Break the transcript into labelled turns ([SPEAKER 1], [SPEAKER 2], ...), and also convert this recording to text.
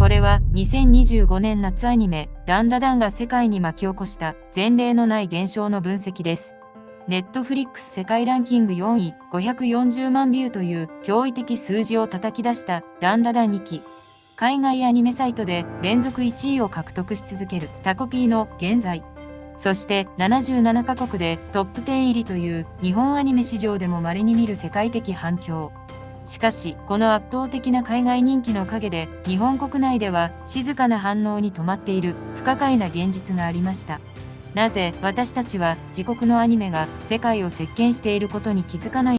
[SPEAKER 1] これは2025年夏アニメダンダダンが世界に巻き起こした前例のない現象の分析です。ネットフリックス世界ランキング4位、540万ビューという驚異的数字を叩き出したダンダダン2期。海外アニメサイトで連続1位を獲得し続けるタコピーの現在。そして77カ国でトップ10入りという日本アニメ史上でも稀に見る世界的反響。しかし、この圧倒的な海外人気の陰で、日本国内では静かな反応に止まっている不可解な現実がありました。なぜ私たちは自国のアニメが世界を席巻していることに気づかない